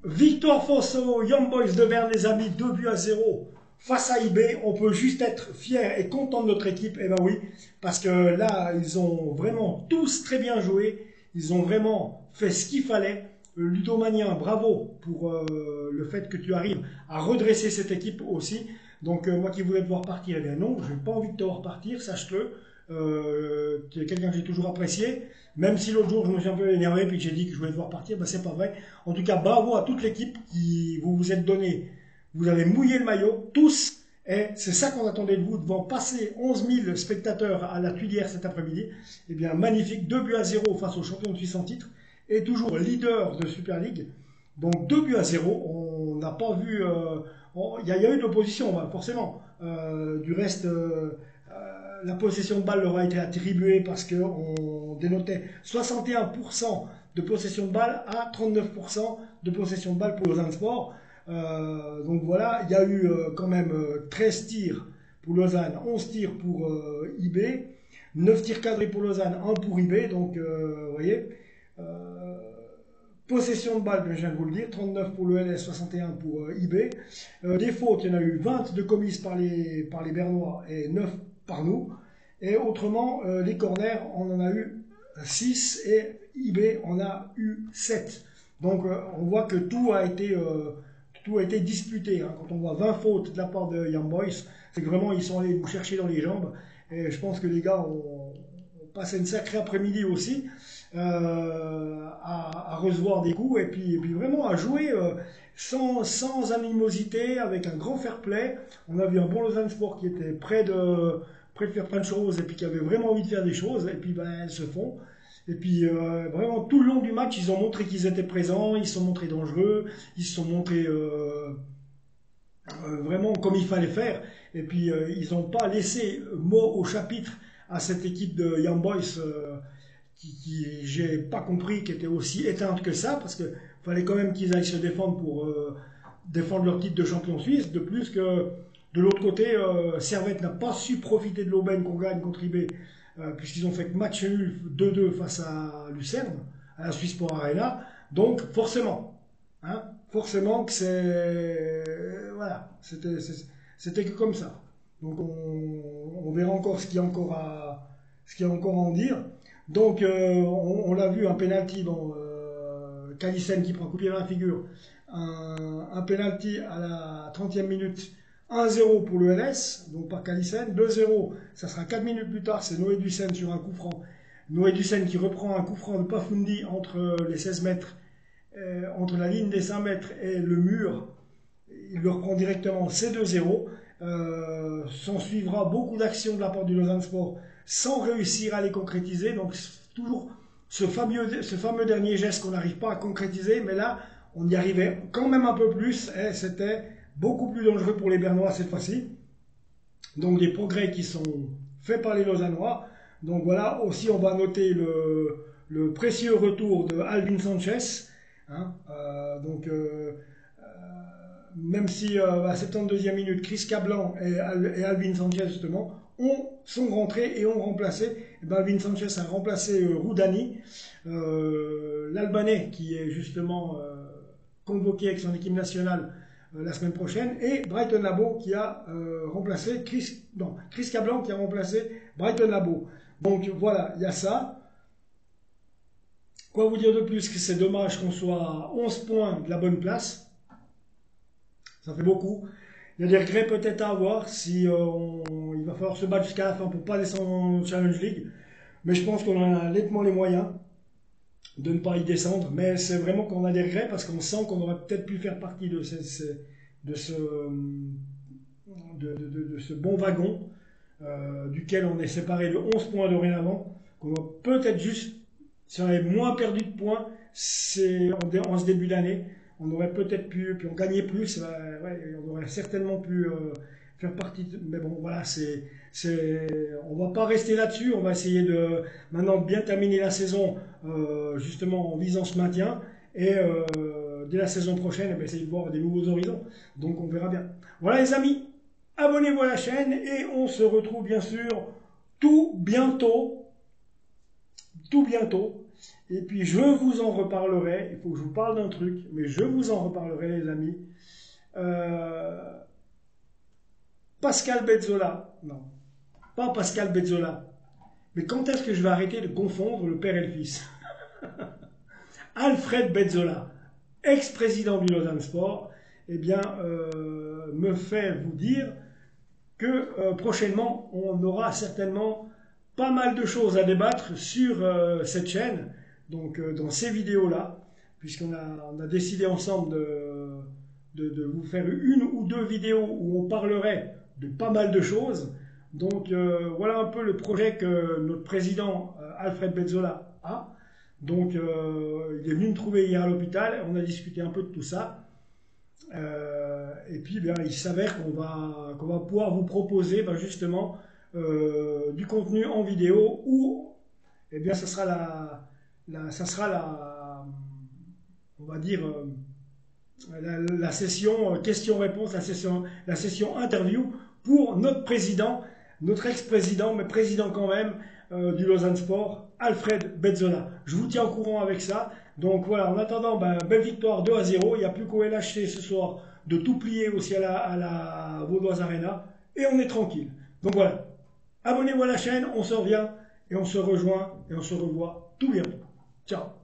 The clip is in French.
Victoire face aux Young Boys de Berne, les amis, 2 buts à 0 face à IB. On peut juste être fier et content de notre équipe. Eh ben oui, parce que là, ils ont vraiment tous très bien joué. Ils ont vraiment fait ce qu'il fallait. Ludomanien, bravo pour le fait que tu arrives à redresser cette équipe aussi. Donc moi qui voulais te voir partir, eh bien non, je n'ai pas envie de te voir partir, sache-le. Tu es quelqu'un que j'ai toujours apprécié. Même si l'autre jour je me suis un peu énervé et que j'ai dit que je voulais te voir partir, ben c'est pas vrai. En tout cas, bravo à toute l'équipe qui vous vous êtes donné. Vous avez mouillé le maillot, tous. Et c'est ça qu'on attendait de vous, devant passer 11 000 spectateurs à la Tuilière cet après-midi. Eh bien, magnifique, 2 buts à 0 face aux champions de Suisse en titre. Et toujours leader de Super League. Donc 2 buts à 0, on n'a pas vu... Il y a eu de l'opposition, forcément. Du reste, la possession de balle leur a été attribuée parce qu'on dénotait 61% de possession de balle à 39% de possession de balle pour Lausanne Sport. Donc voilà, il y a eu quand même 13 tirs pour Lausanne, 11 tirs pour IB, 9 tirs cadrés pour Lausanne, 1 pour IB. Donc vous voyez, possession de balle, je viens de vous le dire, 39 pour le LS, 61 pour IB. Des fautes, il y en a eu 20 de commises par les Bernois et 9 par nous. Et autrement, les corners, on en a eu 6 et IB en a eu 7. Donc on voit que tout a été disputé. Hein. Quand on voit 20 fautes de la part de Young Boys, c'est que vraiment ils sont allés nous chercher dans les jambes. Et je pense que les gars ont passé une sacrée après-midi aussi à recevoir des coups et puis vraiment à jouer sans animosité, avec un grand fair play. On a vu un bon Lausanne Sport qui était prêt de faire plein de choses et puis qui avait vraiment envie de faire des choses. Et puis elles se font. Et puis vraiment tout le long du match, ils ont montré qu'ils étaient présents, ils se sont montrés dangereux, ils se sont montrés vraiment comme il fallait faire. Et puis ils n'ont pas laissé mot au chapitre à cette équipe de Young Boys qui j'ai pas compris, qui était aussi éteinte que ça, parce qu'il fallait quand même qu'ils aillent se défendre pour défendre leur titre de champion suisse. De plus que de l'autre côté, Servette n'a pas su profiter de l'aubaine qu'on gagne contre IB. Puisqu'ils ont fait match nul 2-2 face à Lucerne, à la Swissport Arena. Donc forcément, hein, forcément que c'est... Voilà, c'était que comme ça. Donc on verra encore ce qu'il y a encore à en dire. Donc on l'a vu, un penalty, bon, Calissen qui prend un coup de pied dans la figure, un penalty à la 30e minute, 1-0 pour le LS, donc par Calissen. 2-0, ça sera 4 minutes plus tard, c'est Noé Dussen sur un coup franc. Noé Dussen qui reprend un coup franc de Pafundi entre les 16 mètres, entre la ligne des 5 mètres et le mur. Il le reprend directement, c'est 2-0. S'en suivra beaucoup d'actions de la part du Lausanne Sport sans réussir à les concrétiser. Donc toujours ce fameux dernier geste qu'on n'arrive pas à concrétiser, mais là on y arrivait quand même un peu plus et c'était beaucoup plus dangereux pour les Bernois cette fois-ci. Donc des progrès qui sont faits par les Lausannois. Donc voilà, aussi on va noter le précieux retour de Alvin Sanchez. Hein, même si à la 72e minute, Chris Cablan et Alvin Sanchez justement sont rentrés et ont remplacé. Et ben Alvin Sanchez a remplacé Roudani, l'Albanais qui est justement convoqué avec son équipe nationale la semaine prochaine, et Brighton Labo qui a remplacé Chris Cablan qui a remplacé Brighton Labo. Donc voilà, il y a ça. Quoi vous dire de plus que c'est dommage qu'on soit à 11 points de la bonne place. Ça fait beaucoup. Il y a des regrets peut-être à avoir si il va falloir se battre jusqu'à la fin pour ne pas descendre en Challenge League. Mais je pense qu'on a nettement les moyens de ne pas y descendre. Mais c'est vraiment qu'on a des regrets parce qu'on sent qu'on aurait peut-être pu faire partie de ce bon wagon duquel on est séparé de 11 points dorénavant. Qu'on a peut-être juste, si on avait moins perdu de points en ce début d'année, on aurait peut-être pu, puis on gagnait plus, on aurait certainement pu faire partie mais bon voilà, on va pas rester là-dessus, on va essayer de maintenant bien terminer la saison justement en visant ce maintien, et dès la saison prochaine essayer de voir des nouveaux horizons. Donc on verra bien. Voilà les amis, abonnez-vous à la chaîne et on se retrouve bien sûr tout bientôt Et puis je vous en reparlerai. Il faut que je vous parle d'un truc, mais je vous en reparlerai, les amis. Pascal Bezzola, non, pas Pascal Bezzola. Mais quand est-ce que je vais arrêter de confondre le père et le fils? Alfred Bezzola, ex-président du Lausanne Sport, eh bien, me fait vous dire que prochainement, on aura certainement pas mal de choses à débattre sur cette chaîne, donc dans ces vidéos-là, puisqu'on a décidé ensemble de vous faire une ou deux vidéos où on parlerait de pas mal de choses. Donc voilà un peu le projet que notre président Alfred Bezzola a. Donc il est venu me trouver hier à l'hôpital, on a discuté un peu de tout ça. Et puis bien, il s'avère qu'on va pouvoir vous proposer justement du contenu en vidéo où eh bien, ça sera on va dire, la session questions-réponses, la session interview pour notre président, notre ex-président, mais président quand même du Lausanne Sport, Alfred Bezzola. Je vous tiens au courant avec ça. Donc voilà, en attendant, belle victoire 2-0. Il n'y a plus qu'au LHC ce soir de tout plier aussi à la Vaudoise Arena. Et on est tranquille. Donc voilà, abonnez-vous à la chaîne, on se revient et on se rejoint et on se revoit tout bientôt. Ciao.